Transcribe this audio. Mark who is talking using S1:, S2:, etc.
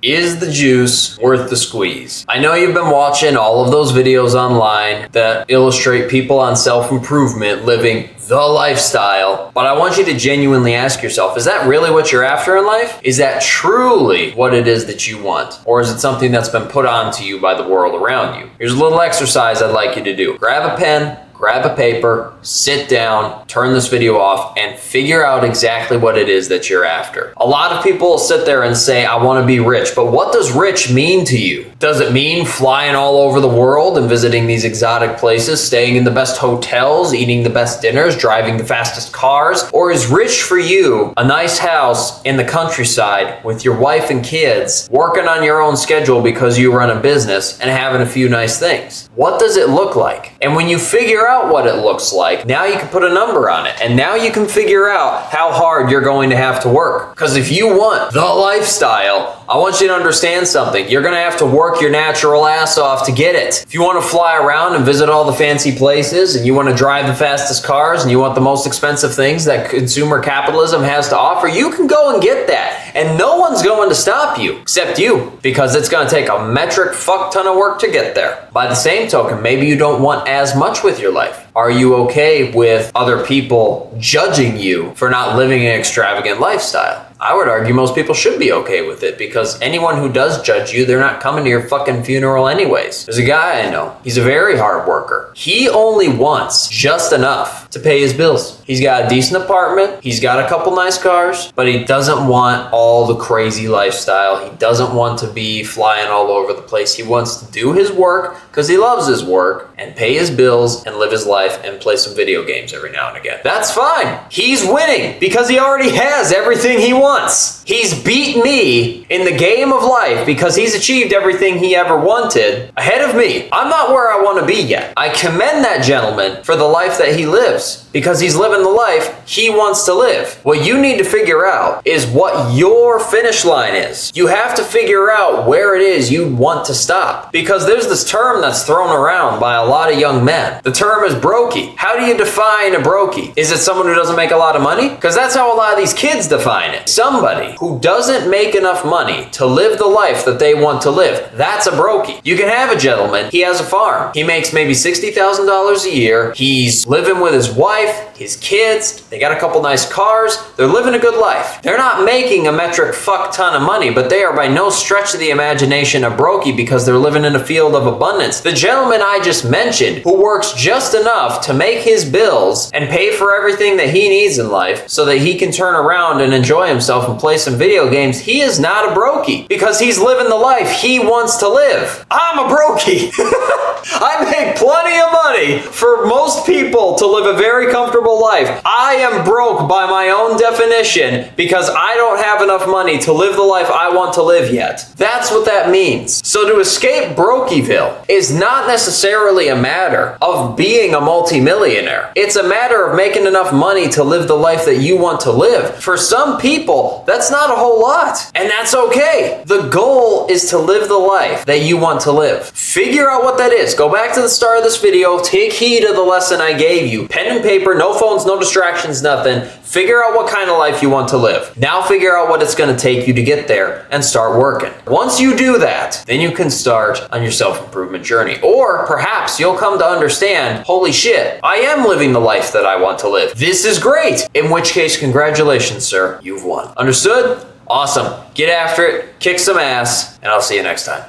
S1: Is the juice worth the squeeze? I know you've been watching all of those videos online that illustrate people on self-improvement living the lifestyle, but I want you to genuinely ask yourself, is that really what you're after in life? Is that truly what it is that you want? Or is it something that's been put onto you by the world around you? Here's a little exercise I'd like you to do. Grab a pen, grab a paper, sit down, turn this video off, and figure out exactly what it is that you're after. A lot of people will sit there and say, I want to be rich, but what does rich mean to you? Does it mean flying all over the world and visiting these exotic places, staying in the best hotels, eating the best dinners, driving the fastest cars? Or is rich for you a nice house in the countryside with your wife and kids, working on your own schedule because you run a business and having a few nice things? What does it look like? And when you figure out what it looks like, now you can put a number on it. And now you can figure out how hard you're going to have to work. Because if you want the lifestyle, I want you to understand something. You're going to have to work your natural ass off to get it. If you want to fly around and visit all the fancy places, and you want to drive the fastest cars, and you want the most expensive things that consumer capitalism has to offer, you can go and get that. And no one's going to stop you except you, because it's going to take a metric fuck ton of work to get there. By the same token, maybe you don't want as much with your life. Are you okay with other people judging you for not living an extravagant lifestyle? I would argue most people should be okay with it, because anyone who does judge you, they're not coming to your fucking funeral anyways. There's a guy I know. He's a very hard worker. He only wants just enough to pay his bills. He's got a decent apartment. He's got a couple nice cars, but he doesn't want all the crazy lifestyle. He doesn't want to be flying all over the place. He wants to do his work because he loves his work and pay his bills and live his life and play some video games every now and again. That's fine. He's winning because he already has everything he wants. He's beat me in the game of life because he's achieved everything he ever wanted ahead of me. I'm not where I want to be yet. I commend that gentleman for the life that he lives, because he's living the life he wants to live. What you need to figure out is what your finish line is. You have to figure out where it is you want to stop, because there's this term that's thrown around by a lot of young men. The term is brokey. How do you define a brokey? Is it someone who doesn't make a lot of money? Because that's how a lot of these kids define it. Somebody who doesn't make enough money to live the life that they want to live. That's a brokey. You can have a gentleman. He has a farm. He makes maybe $60,000 a year. He's living with his wife, his kids. They got a couple nice cars. They're living a good life. They're not making a metric fuck ton of money, but they are by no stretch of the imagination a brokey, because they're living in a field of abundance. The gentleman I just mentioned, who works just enough to make his bills and pay for everything that he needs in life so that he can turn around and enjoy himself and play some video games, he is not a brokey, because he's living the life he wants to live. I'm a brokey. I make plenty of money for most people to live a very comfortable life. I am broke by my own definition because I don't have enough money to live the life I want to live yet. That's what that means. So to escape Brokeyville is not necessarily a matter of being a multimillionaire. It's a matter of making enough money to live the life that you want to live. For some people, that's not a whole lot, and that's okay. The goal is to live the life that you want to live. Figure out what that is. Go back to the start of this video. Take heed of the lesson I gave you. Pen and paper, no phones, no distractions, nothing. Figure out what kind of life you want to live. Now figure out what it's going to take you to get there and start working. Once you do that, then you can start on your self-improvement journey. Or perhaps you'll come to understand, holy shit, I am living the life that I want to live. This is great. In which case, congratulations, sir. You've won. Understood? Awesome. Get after it, kick some ass, and I'll see you next time.